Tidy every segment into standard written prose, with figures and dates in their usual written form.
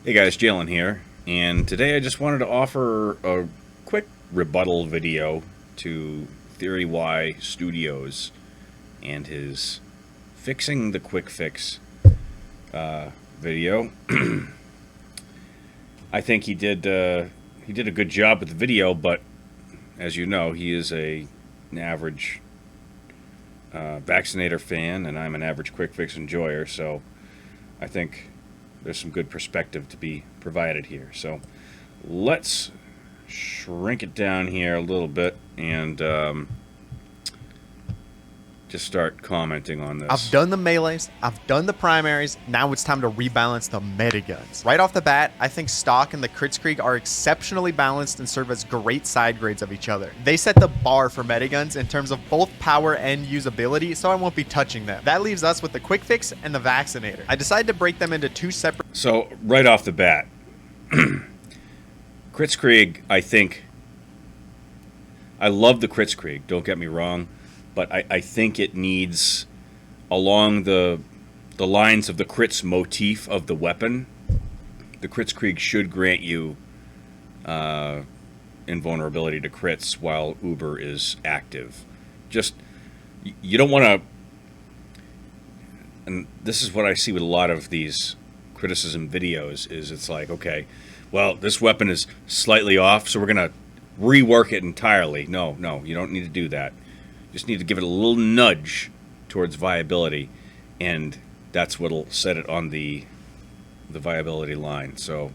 Hey guys, Jalen here, and today I just wanted to offer a quick rebuttal video to Theory Y Studios and his Fixing the Quick Fix video. I think he did a good job with the video, but as you know, he is an average vaccinator fan, and I'm an average quick fix enjoyer, so I think there's some good perspective to be provided here. So let's shrink it down here a little bit and just start commenting on this. I've done the melees, I've done the primaries, now it's time to rebalance the Mediguns. Right off the bat, I think Stock and the Kritzkrieg are exceptionally balanced and serve as great side grades of each other. They set the bar for Mediguns in terms of both power and usability, so I won't be touching them. That leaves us with the Quick Fix and the Vaccinator. I decided to break them into two separate... So, right off the bat, Kritzkrieg, I think... I love the Kritzkrieg, don't get me wrong, but I think it needs, along the lines of the crits motif of the weapon, the Kritzkrieg should grant you invulnerability to crits while Uber is active. Just, you don't want to, and this is what I see with a lot of these criticism videos, is it's like, okay, well, this weapon is slightly off, so we're going to rework it entirely. No, you don't need to do that. Just need to give it a little nudge towards viability, and that's what'll set it on the viability line. So,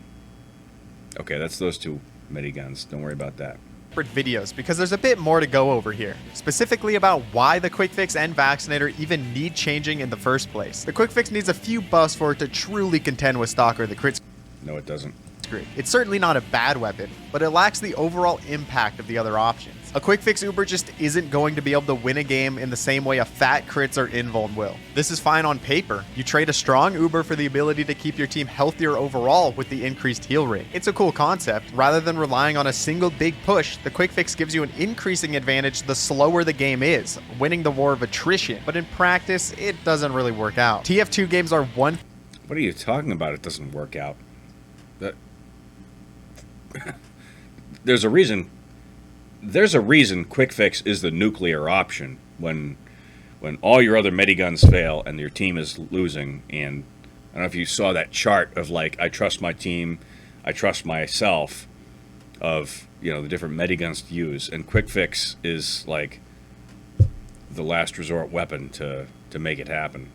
okay, that's those two Mediguns. Don't worry about that. videos because there's a bit more to go over here, specifically about why the Quick Fix and Vaccinator even need changing in the first place. The Quick Fix needs a few buffs for it to truly contend with Stock or the crits. No, it doesn't. It's certainly not a bad weapon, but it lacks the overall impact of the other options. A Quick Fix Uber just isn't going to be able to win a game in the same way a fat crits or invuln will. This is fine on paper. You trade a strong Uber for the ability to keep your team healthier overall with the increased heal rate. It's a cool concept. Rather than relying on a single big push, the Quick Fix gives you an increasing advantage the slower the game is, winning the war of attrition. But in practice, it doesn't really work out. TF2 games are one... What are you talking about? It doesn't work out. That... There's a reason Quick Fix is the nuclear option when all your other Mediguns fail and your team is losing. And I don't know if you saw that chart of, like, I trust my team, I trust myself, of, you know, the different Mediguns to use, and Quick Fix is like the last resort weapon to make it happen.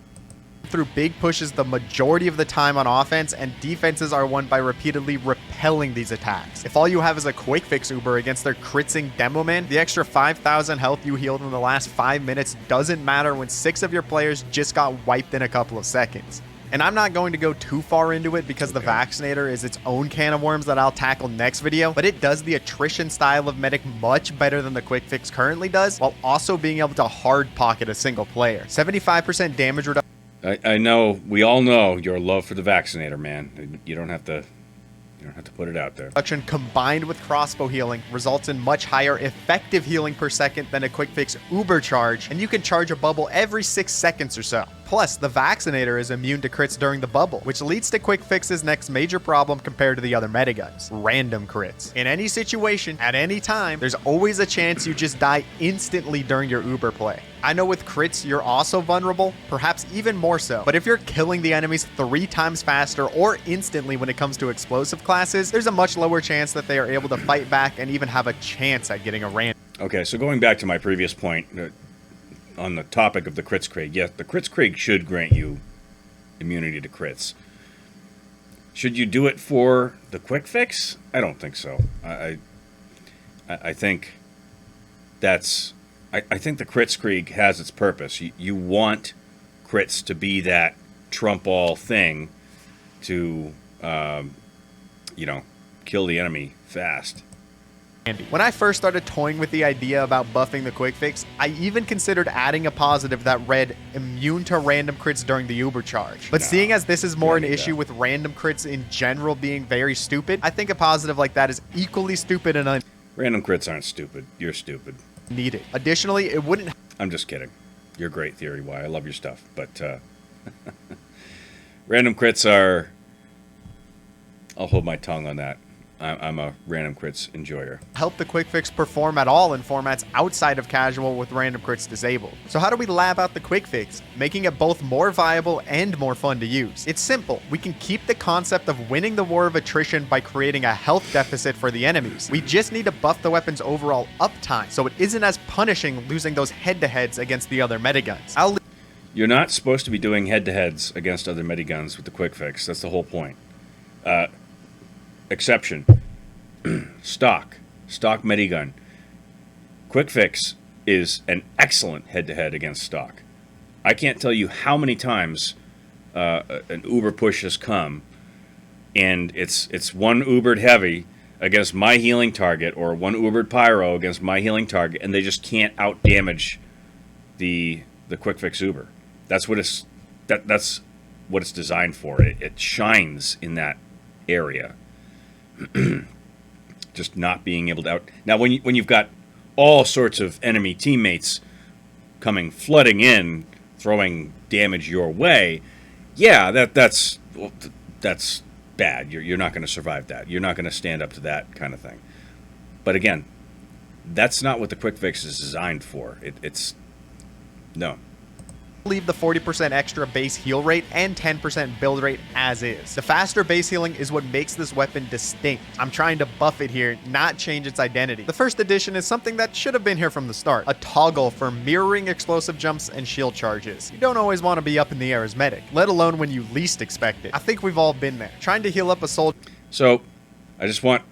Through big pushes the majority of the time on offense, and defenses are won by repeatedly repelling these attacks. If all you have is a Quick Fix Uber against their critzing Demo Man, the extra 5,000 health you healed in the last 5 minutes doesn't matter when 6 of your players just got wiped in a couple of seconds. And I'm not going to go too far into it because the Vaccinator is its own can of worms that I'll tackle next video, but it does the attrition style of Medic much better than the Quick Fix currently does, while also being able to hard pocket a single player. 75% damage reduction. I know, we all know your love for the Vaccinator, man. You don't have to put it out there. Combined with crossbow healing results in much higher effective healing per second than a Quick Fix Uber charge, and you can charge a bubble every 6 seconds or so. Plus, the Vaccinator is immune to crits during the bubble, which leads to Quick Fix's next major problem compared to the other Mediguns: random crits. In any situation, at any time, there's always a chance you just die instantly during your Uber play. I know with crits, you're also vulnerable, perhaps even more so, but if you're killing the enemies 3 times faster or instantly when it comes to explosive classes, there's a much lower chance that they are able to fight back and even have a chance at getting a random. Okay, so going back to my previous point, on the topic of the Kritzkrieg, yes, the Kritzkrieg should grant you immunity to crits. Should you do it for the Quick Fix? I don't think so. I think that's... I think the Kritzkrieg has its purpose. You want crits to be that trump-all thing to, you know, kill the enemy fast. When I first started toying with the idea about buffing the Quick Fix, I even considered adding a positive that read immune to random crits during the Uber charge. But seeing as this is more an issue with random crits in general being very stupid, I think a positive like that is equally stupid and Random crits aren't stupid. You're stupid. Needed. Additionally, it wouldn't... I'm just kidding. You're great, Theory Y. I love your stuff. But random crits are I'll hold my tongue on that. I'm a random crits enjoyer. Help the quick fix perform at all in formats outside of casual with random crits disabled. So how do we lab out the quick fix, making it both more viable and more fun to use? It's simple. We can keep the concept of winning the war of attrition by creating a health deficit for the enemies. We just need to buff the weapon's overall uptime so it isn't as punishing losing those head-to-heads against the other Mediguns. You're not supposed to be doing head-to-heads against other Mediguns with the quick fix. That's the whole point. Exception. Stock Medigun. Quick fix is an excellent head-to-head against stock. I can't tell you how many times an Uber push has come, and it's one Ubered heavy against my healing target, or one Ubered pyro against my healing target, and they just can't out-damage the quick fix Uber. That's what it's designed for. It shines in that area. Just not being able to out. Now, when you've got all sorts of enemy teammates coming flooding in, throwing damage your way, yeah, that's bad. You're not going to survive that. You're not going to stand up to that kind of thing. But again, that's not what the quick fix is designed for. It's no. Leave the 40% extra base heal rate and 10% build rate as is. The faster base healing is what makes this weapon distinct. I'm trying to buff it here, not change its identity. The first addition is something that should have been here from the start. A toggle for mirroring explosive jumps and shield charges. You don't always want to be up in the air as medic, let alone when you least expect it. I think we've all been there. Trying to heal up a soldier. So, I just want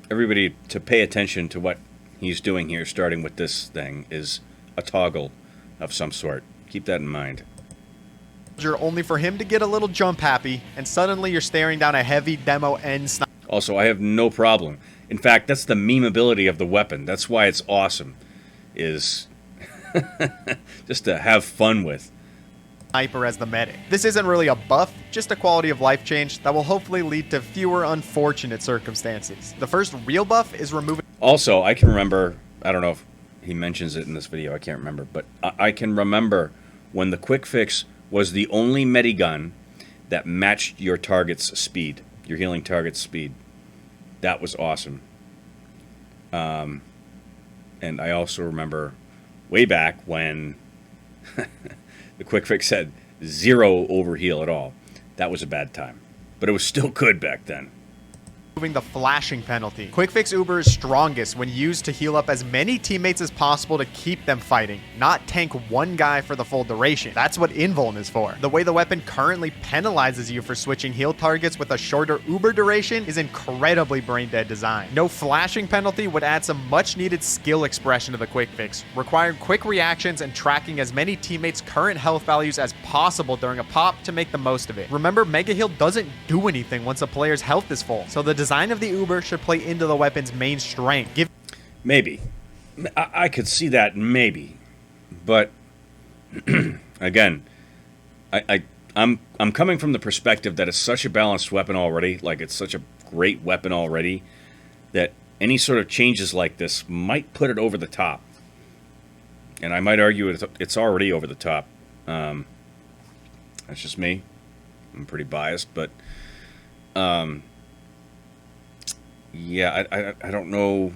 everybody to pay attention to what he's doing here, starting with this thing, is a toggle of some sort. Keep that in mind. Only for him to get a little jump happy, and suddenly you're staring down a heavy demo end sniper. Also, I have no problem. In fact, that's the memeability of the weapon. That's why it's awesome, is just to have fun with. Sniper as the medic. This isn't really a buff, just a quality of life change that will hopefully lead to fewer unfortunate circumstances. The first real buff is removing. Also, I can remember, I don't know if he mentions it in this video, I can't remember, but I can remember when the quick fix was the only Medigun that matched your target's speed, your healing target's speed. That was awesome. And I also remember way back when the quick fix had 0 overheal at all. That was a bad time. But it was still good back then. The flashing penalty. Quick fix Uber is strongest when used to heal up as many teammates as possible to keep them fighting, not tank one guy for the full duration. That's what invuln is for. The way the weapon currently penalizes you for switching heal targets with a shorter Uber duration is incredibly brain dead design. No flashing penalty would add some much needed skill expression to the quick fix, requiring quick reactions and tracking as many teammates' current health values as possible during a pop to make the most of it. Remember, Mega Heal doesn't do anything once a player's health is full, so the design of the Uber should play into the weapon's main strength. Maybe. I could see that, maybe. But, again, I'm coming from the perspective that it's such a balanced weapon already, like it's such a great weapon already, that any sort of changes like this might put it over the top. And I might argue it's already over the top. That's just me. I'm pretty biased, but... yeah, I don't know.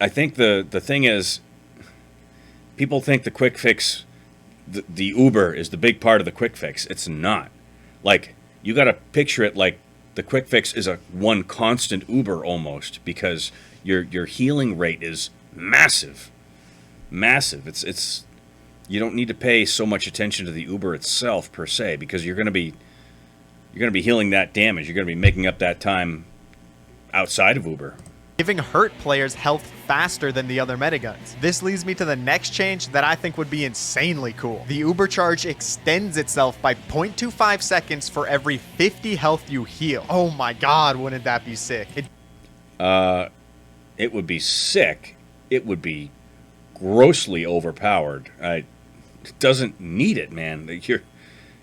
I think the thing is, people think the quick fix, the Uber is the big part of the quick fix. It's not. Like, you got to picture it like the quick fix is a one constant Uber almost, because your healing rate is massive. Massive. It's you don't need to pay so much attention to the Uber itself per se, because you're going to be healing that damage. You're going to be making up that time outside of Uber. Giving hurt players health faster than the other Mediguns. This leads me to the next change that I think would be insanely cool. The Uber charge extends itself by 0.25 seconds for every 50 health you heal. Oh my god, wouldn't that be sick? It would be sick. It would be grossly overpowered. It doesn't need it, man.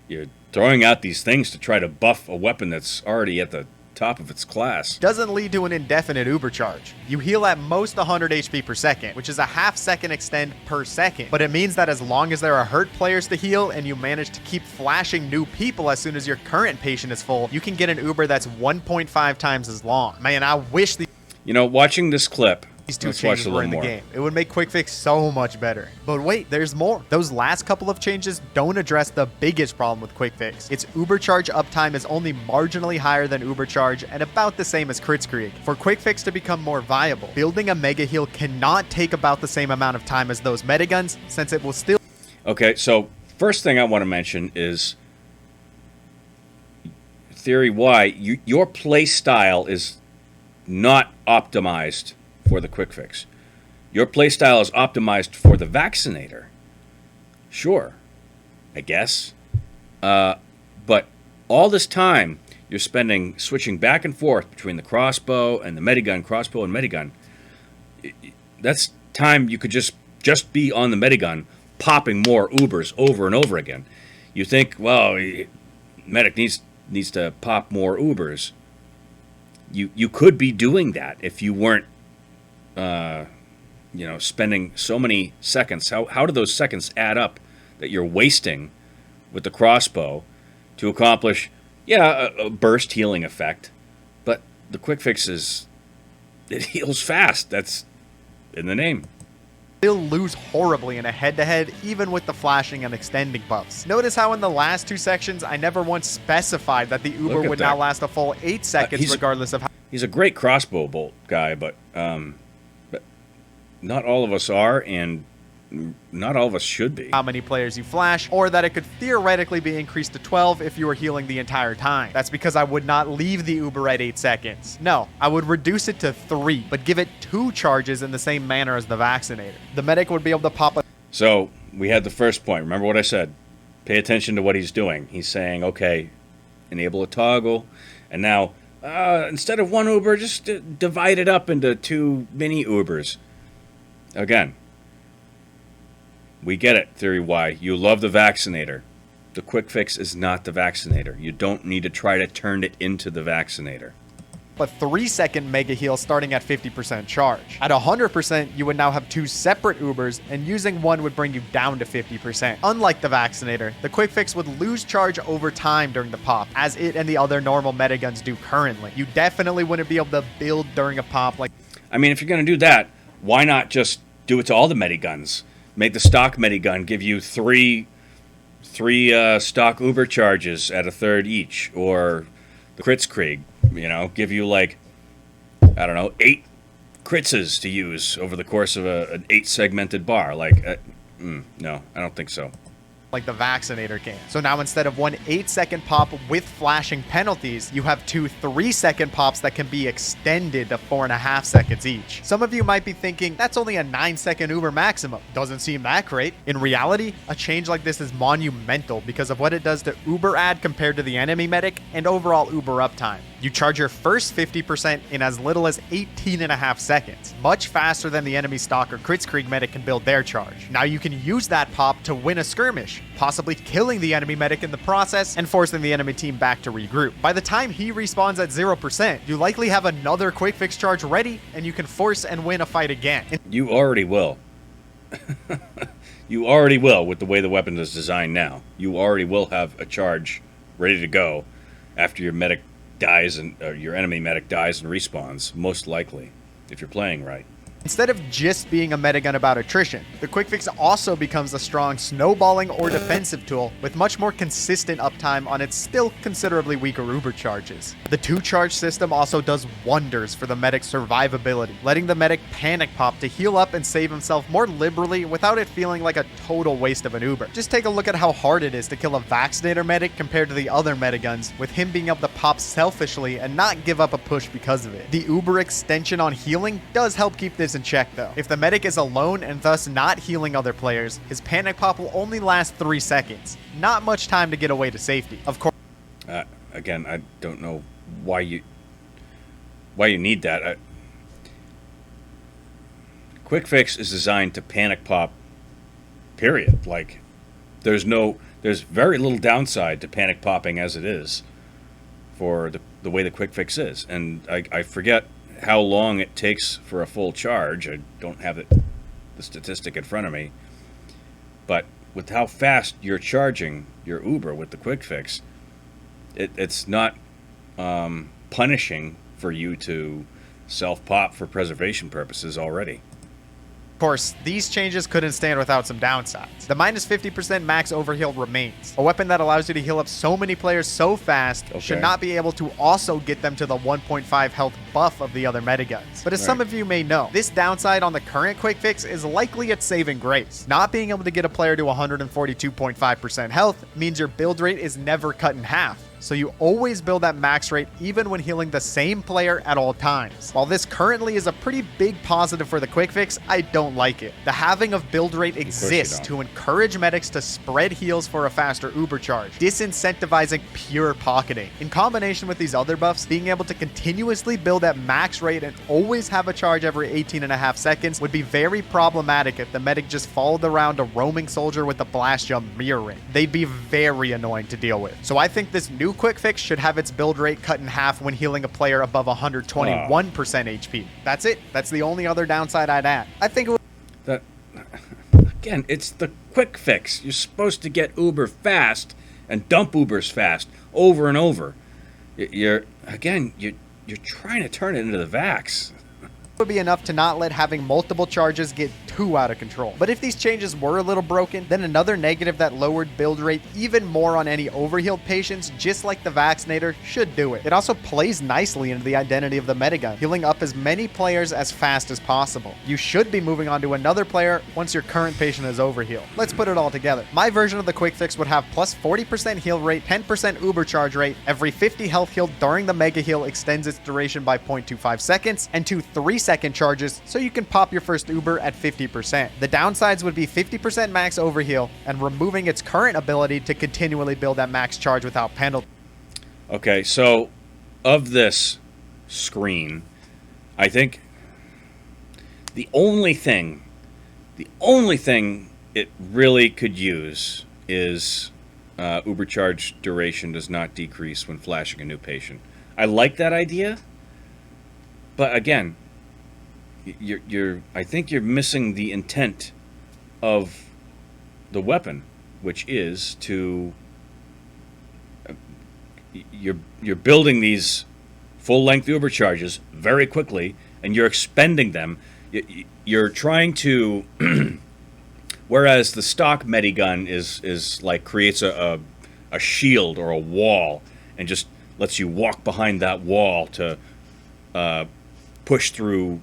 You're throwing out these things to try to buff a weapon that's already at the top of its class. Doesn't lead to an indefinite uber charge. You heal at most 100 HP per second, which is a half second extend per second, but it means that as long as there are hurt players to heal and you manage to keep flashing new people as soon as your current patient is full, you can get an uber that's 1.5 times as long. Man, I wish watching this clip, these two let's watch changes a were little in the more. game. It would make Quick Fix so much better. But wait, there's more. Those last couple of changes don't address the biggest problem with Quick Fix. Its Uber Charge uptime is only marginally higher than Uber Charge and about the same as Kritzkrieg. For Quick Fix to become more viable, building a Mega Heal cannot take about the same amount of time as those Mediguns, since it will still... Okay, so first thing I want to mention is theory why your play style is not optimized for the Quick Fix. Your playstyle is optimized for the Vaccinator. Sure, I guess. But all this time you're spending switching back and forth between the crossbow and the Medigun, crossbow and Medigun. That's time you could just be on the Medigun, popping more Ubers over and over again. You think, well, Medic needs to pop more Ubers. You could be doing that if you weren't spending so many seconds. How do those seconds add up that you're wasting with the crossbow to accomplish, a burst healing effect? But the Quick Fix it heals fast. That's in the name. Still lose horribly in a head-to-head, even with the flashing and extending buffs. Notice how in the last two sections, I never once specified that the Uber would now last a full 8 seconds regardless of how... He's a great crossbow bolt guy, but not all of us are, and not all of us should be. How many players you flash, or that it could theoretically be increased to 12 if you were healing the entire time. That's because I would not leave the Uber at 8 seconds. No, I would reduce it to 3, but give it 2 charges in the same manner as the Vaccinator. The Medic would be able to pop a... So, we had the first point. Remember what I said? Pay attention to what he's doing. He's saying, okay, enable a toggle, and now, instead of 1 Uber, just divide it up into 2 mini Ubers. Again, we get it, Theory Y. You love the Vaccinator. The Quick Fix is not the Vaccinator. You don't need to try to turn it into the Vaccinator. But 3-second Mega Heal starting at 50% charge. At 100%, you would now have 2 separate Ubers, and using one would bring you down to 50%. Unlike the Vaccinator, the Quick Fix would lose charge over time during the pop, as it and the other normal Mediguns do currently. You definitely wouldn't be able to build during a pop like... I mean, if you're going to do that, why not just do it to all the Mediguns? Make the stock Medigun give you three stock Uber charges at a third each, or the Kritzkrieg, give you 8 Kritzes to use over the course of an 8-segmented bar. No, I don't think so. Like the Vaccinator can. So now instead of 1 8-second pop with flashing penalties, you have 2 3-second pops that can be extended to 4.5 seconds each. Some of you might be thinking, that's only a 9-second Uber maximum. Doesn't seem that great. In reality, a change like this is monumental because of what it does to Uber add compared to the enemy medic and overall Uber uptime. You charge your first 50% in as little as 18.5 seconds, much faster than the enemy stock or Kritzkrieg medic can build their charge. Now you can use that pop to win a skirmish, possibly killing the enemy medic in the process and forcing the enemy team back to regroup. By the time he respawns at 0%, you likely have another Quick Fix charge ready, and you can force and win a fight again. You already will. You already will with the way the weapon is designed now. You already will have a charge ready to go after your medic dies and your enemy medic dies and respawns, most likely, if you're playing right. Instead of just being a Medigun about attrition, the Quick Fix also becomes a strong snowballing or defensive tool with much more consistent uptime on its still considerably weaker Uber charges. The 2-charge system also does wonders for the medic's survivability, letting the medic panic pop to heal up and save himself more liberally without it feeling like a total waste of an Uber. Just take a look at how hard it is to kill a Vaccinator medic compared to the other Mediguns, with him being able to pop selfishly and not give up a push because of it. The Uber extension on healing does help keep this in check though. If the medic is alone and thus not healing other players, his panic pop will only last 3 seconds. Not much time to get away to safety. Of course. Again, I don't know why you need that. Quick Fix is designed to panic pop, period. There's very little downside to panic popping as it is for the way the quick fix is. And I forget how long it takes for a full charge. I don't have the statistic in front of me. But with how fast you're charging your Uber with the quick fix, it's not punishing for you to self-pop for preservation purposes already. Of course, these changes couldn't stand without some downsides. The minus 50% max overheal remains. A weapon that allows you to heal up so many players so fast should not be able to also get them to the 1.5 health buff of the other Mediguns. But as some of you may know, this downside on the current quick fix is likely its saving grace. Not being able to get a player to 142.5% health means your build rate is never cut in half. So you always build that max rate even when healing the same player at all times. While this currently is a pretty big positive for the quick fix, I don't like it. The halving of build rate exists to encourage medics to spread heals for a faster Uber charge, disincentivizing pure pocketing. In combination with these other buffs, being able to continuously build at max rate and always have a charge every 18.5 seconds would be very problematic if the medic just followed around a roaming soldier with the blast jump mirroring. They'd be very annoying to deal with. So I think this new quick fix should have its build rate cut in half when healing a player above 121% HP. That's it. That's the only other downside I'd add. I think it would... Again, it's the quick fix. You're supposed to get Uber fast and dump Ubers fast over and over. You're trying to turn it into the Vax. Would be enough to not let having multiple charges get too out of control. But if these changes were a little broken, then another negative that lowered build rate even more on any overhealed patients, just like the Vaccinator, should do it. It also plays nicely into the identity of the Medigun, healing up as many players as fast as possible. You should be moving on to another player once your current patient is overhealed. Let's put it all together. My version of the quick fix would have plus 40% heal rate, 10% Uber charge rate, every 50 health healed during the mega heal extends its duration by 0.25 seconds, and 2 3-second charges so you can pop your first Uber at 50%. The downsides would be 50% max overheal and removing its current ability to continually build that max charge without penalty. Okay, so of this screen, I think the only thing it really could use is Uber charge duration does not decrease when flashing a new patient. I like that idea, but again, I think you're missing the intent of the weapon, which is to you're building these full-length Uber charges very quickly, and you're expending them. You're trying to, whereas the stock Medigun is like creates a shield or a wall, and just lets you walk behind that wall to push through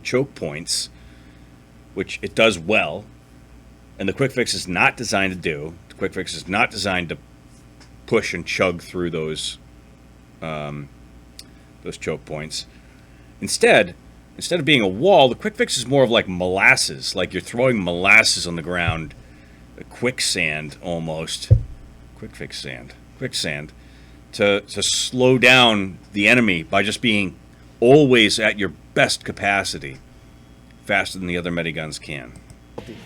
choke points, which it does well, and the quick fix is not designed to do. The quick fix is not designed to push and chug through those choke points. Instead of being a wall, the quick fix is more of like molasses, like you're throwing molasses on the ground, quicksand almost, quicksand, to slow down the enemy by just being always at your best capacity, faster than the other Mediguns can.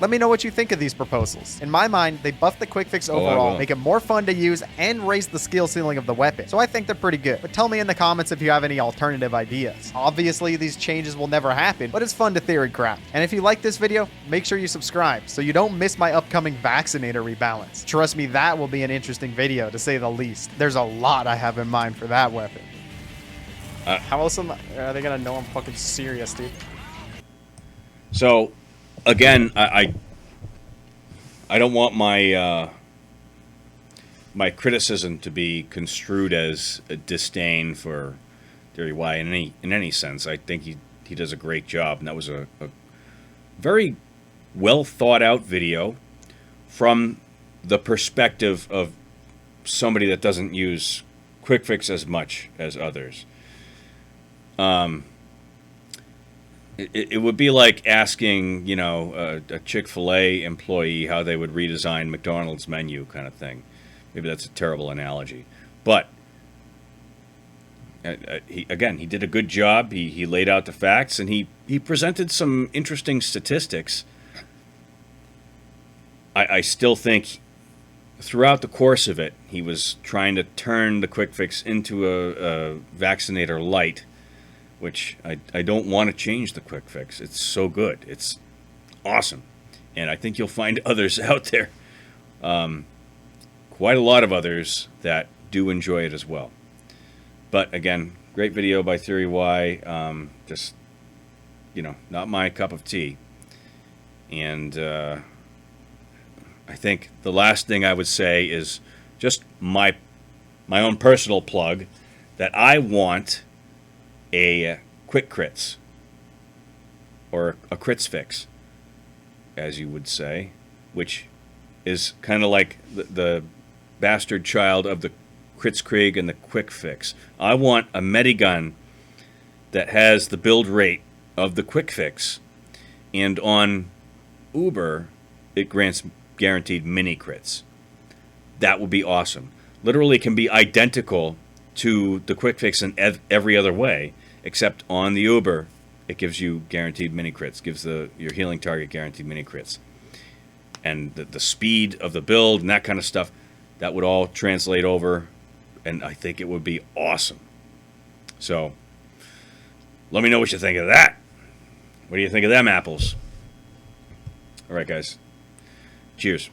Let me know what you think of these proposals. In my mind, they buff the quick fix overall, make it more fun to use, and raise the skill ceiling of the weapon. So I think they're pretty good. But tell me in the comments if you have any alternative ideas. Obviously, these changes will never happen, but it's fun to theory craft. And if you like this video, make sure you subscribe so you don't miss my upcoming Vaccinator rebalance. Trust me, that will be an interesting video, to say the least. There's a lot I have in mind for that weapon. How else are they gonna know I'm fucking serious, dude? So, again, I don't want my my criticism to be construed as a disdain for Theory Y in any sense. I think he does a great job, and that was a very well thought out video from the perspective of somebody that doesn't use quick fix as much as others. It would be like asking, a Chick-fil-A employee how they would redesign McDonald's menu kind of thing. Maybe that's a terrible analogy. But, he did a good job. He laid out the facts, and he presented some interesting statistics. I still think throughout the course of it, he was trying to turn the quick fix into a vaccinator light, which I don't want to change the quick fix. It's so good. It's awesome. And I think you'll find others out there, quite a lot of others, that do enjoy it as well. But again, great video by Theory Y. Just, not my cup of tea. And I think the last thing I would say is just my own personal plug, that I want a quick crits, or a crits fix, as you would say, which is kind of like the bastard child of the Kritzkrieg and the quick fix. I want a Medigun that has the build rate of the quick fix, and on Uber it grants guaranteed mini crits. That would be awesome. Literally can be identical to the quick fix in every other way, except on the Uber it gives you guaranteed mini crits, gives your healing target guaranteed mini crits. And the speed of the build and that kind of stuff, that would all translate over, and I think it would be awesome. So let me know what you think of that. What do you think of them apples? All right, guys. Cheers.